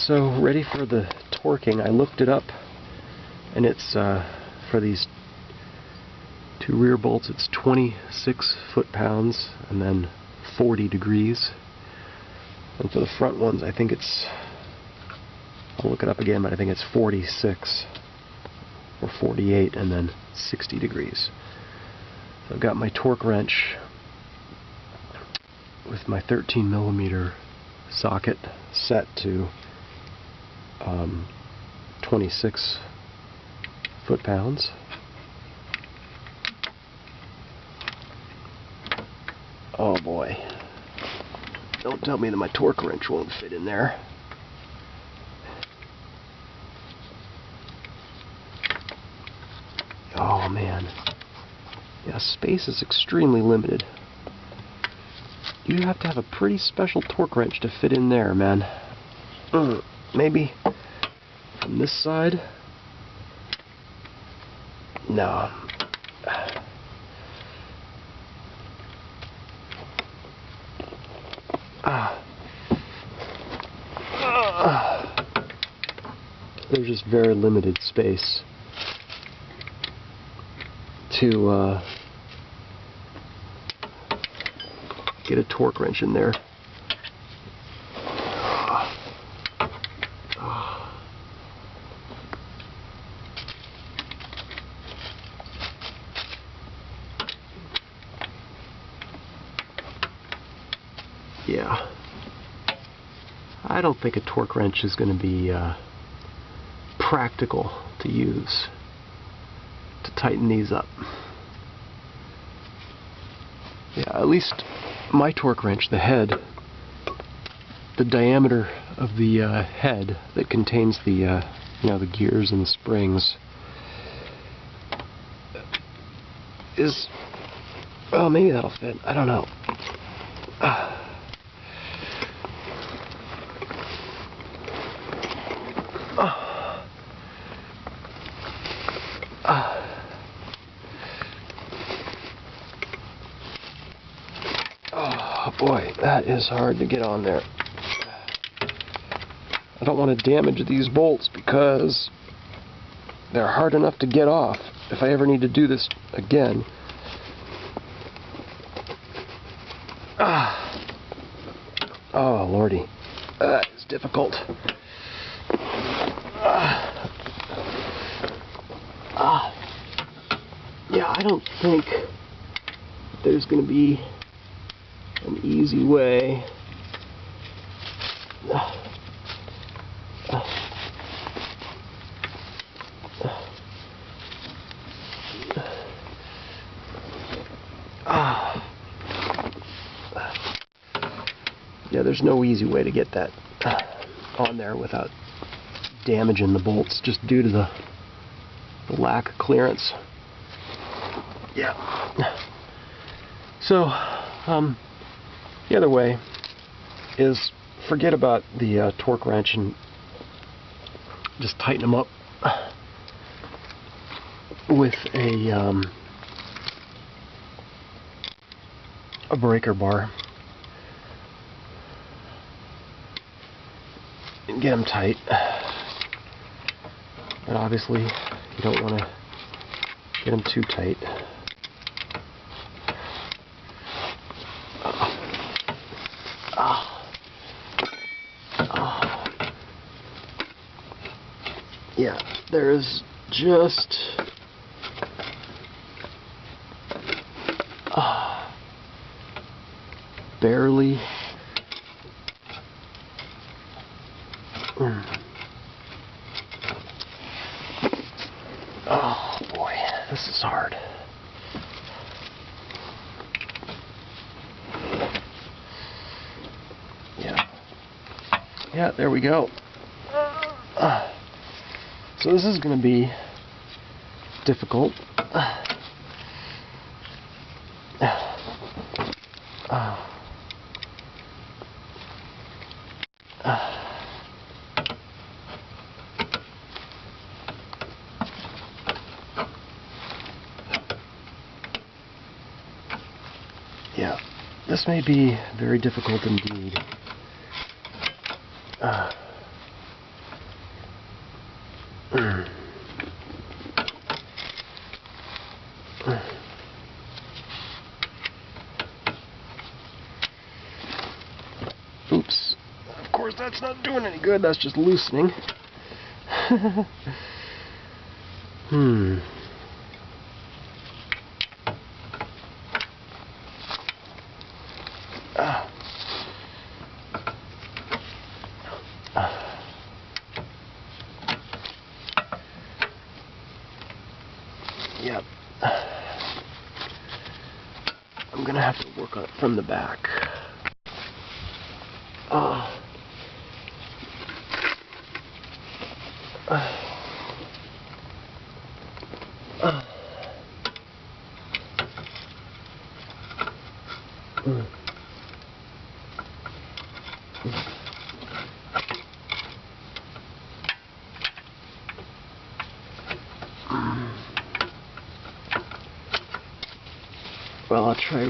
So ready for the torquing. I looked it up, and it's for these two rear bolts, it's 26 foot-pounds and then 40 degrees. And for the front ones, I think it's, I'll look it up again, but I think it's 46 or 48 and then 60 degrees. So I've got my torque wrench with my 13mm socket set to 26 foot-pounds. Oh boy. Don't tell me that my torque wrench won't fit in there. Oh man. Yeah, space is extremely limited. You have to have a pretty special torque wrench to fit in there, man. Maybe from this side? No. There's just very limited space to get a torque wrench in there. Yeah. I don't think a torque wrench is going to be practical to use to tighten these up. Yeah, at least my torque wrench, the head, the diameter of the head that contains the the gears and the springs is, well, maybe that'll fit. I don't know. Oh boy, that is hard to get on there. I don't want to damage these bolts because they're hard enough to get off if I ever need to do this again. Oh lordy, that is difficult. Yeah, I don't think there's going to be an easy way. Yeah, there's no easy way to get that on there without damaging the bolts, just due to the lack of clearance. Yeah. So, the other way is forget about the torque wrench and just tighten them up with a breaker bar and get them tight. But obviously, you don't want to get them too tight. Yeah, there's just barely Oh boy, this is hard. Yeah, there we go. So this is going to be difficult. Yeah, this may be very difficult indeed. Oops. Of course, that's not doing any good. That's just loosening. Yep. I'm gonna have to work on it from the back. Well, I'll try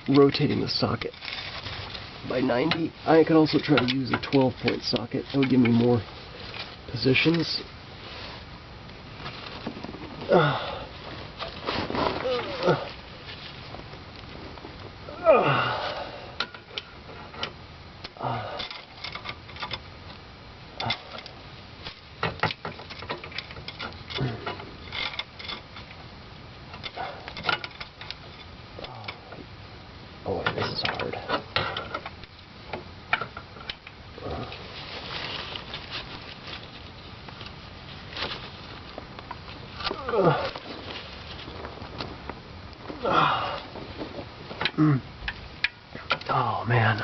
rotating the socket by 90. I could also try to use a 12-point socket. That would give me more positions. Boy, this is hard. Oh man,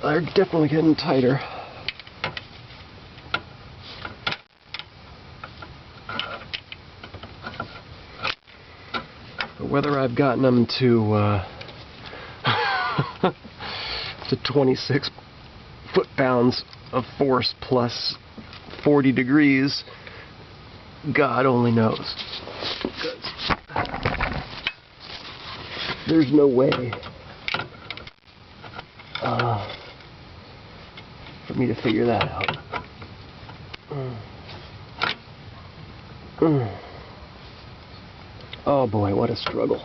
they're definitely getting tighter. But whether I've gotten them to to 26 foot-pounds of force plus 40 degrees, God only knows. There's no way for me to figure that out. Oh boy, what a struggle.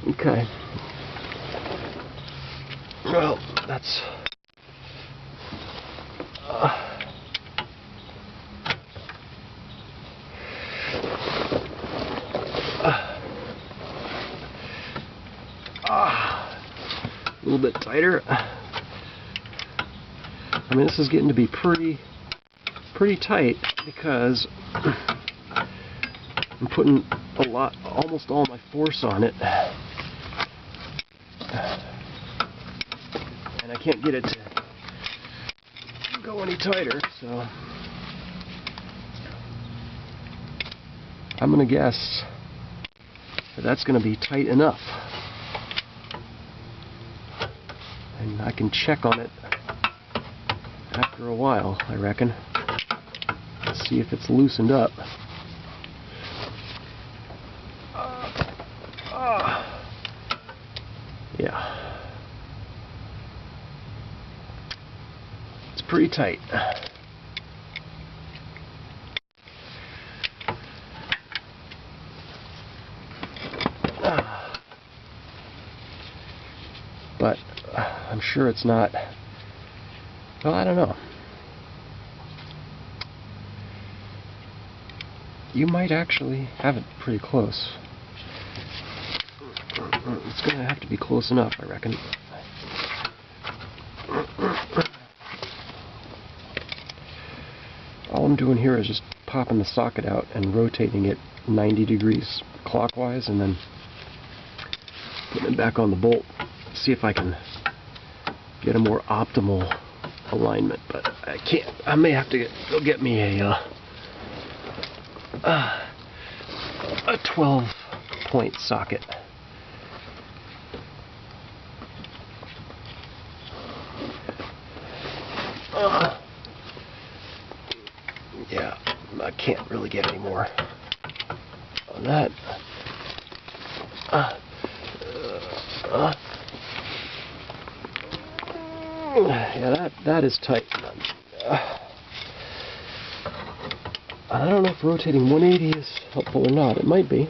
Okay. Well, that's a little bit tighter. I mean, this is getting to be pretty tight because I'm putting almost all my force on it, and I can't get it to go any tighter, so I'm gonna guess that that's gonna be tight enough. And I can check on it after a while, I reckon. Let's see if it's loosened up. Yeah. It's pretty tight. But I'm sure it's not. Well, I don't know. You might actually have it pretty close. It's going to have to be close enough, I reckon. All I'm doing here is just popping the socket out and rotating it 90 degrees clockwise and then putting it back on the bolt. See if I can get a more optimal alignment, but I can't. I may have to go get me a 12-point socket. Yeah, I can't really get any more on that. Yeah, that is tight. I don't know if rotating 180 is helpful or not. It might be.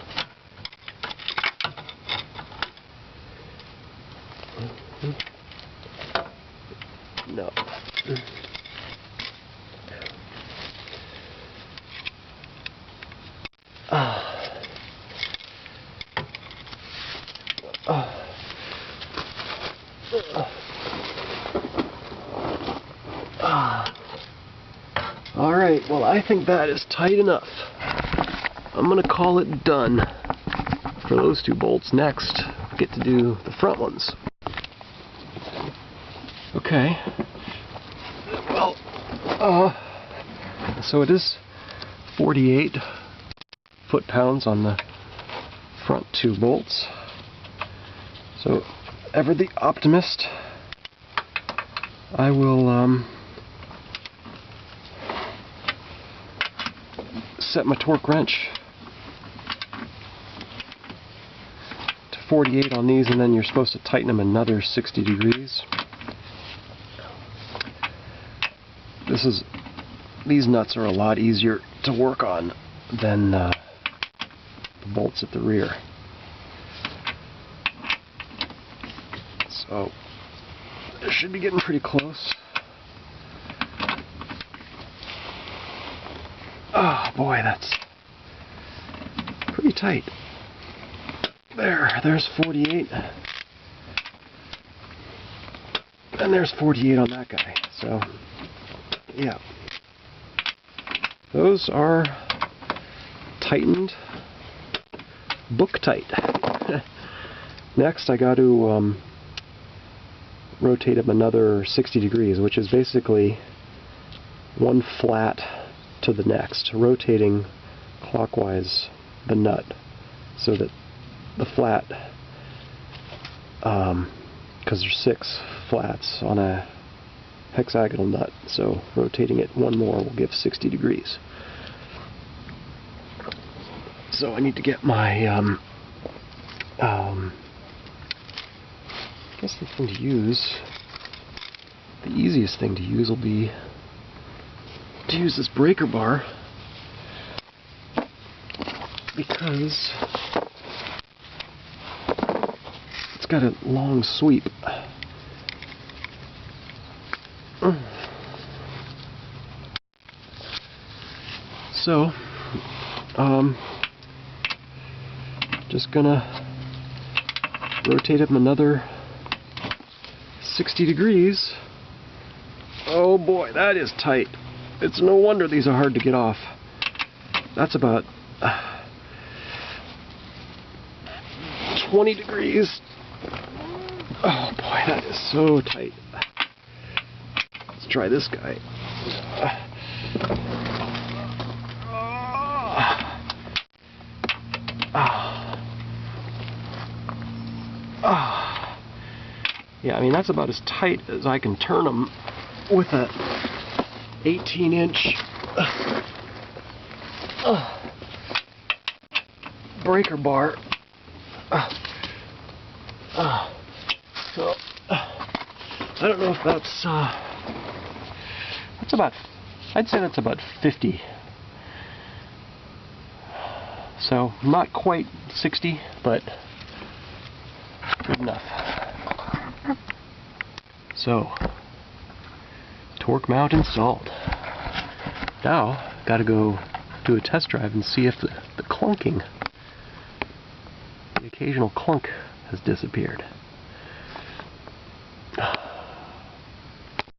No. Alright, well, I think that is tight enough. I'm going to call it done for those two bolts. Next, I get to do the front ones. Okay. Well, so it is 48 foot-pounds on the front two bolts. So, ever the optimist, I will set my torque wrench to 48 on these, and then you're supposed to tighten them another 60 degrees. These nuts are a lot easier to work on than the bolts at the rear. So it should be getting pretty close. Oh boy, that's pretty tight. There's 48. And there's 48 on that guy. So, yeah. Those are tightened, book tight. Next, I got to rotate them another 60 degrees, which is basically one flat to the next, rotating clockwise the nut so that the flat, because there's 6 flats on a hexagonal nut, so rotating it one more will give 60 degrees. So I need to get my I guess the thing to use, the easiest thing to use will be to use this breaker bar, because it's got a long sweep. So, just gonna rotate them another 60 degrees. Oh boy, that is tight. It's no wonder these are hard to get off. That's about 20 degrees. Oh boy, that is so tight. Let's try this guy. Yeah, I mean, that's about as tight as I can turn them with a 18-inch breaker bar. So I don't know if that's about, I'd say that's about 50. So not quite 60, but good enough. So, torque mount installed. Now, gotta go do a test drive and see if the clunking, the occasional clunk, has disappeared.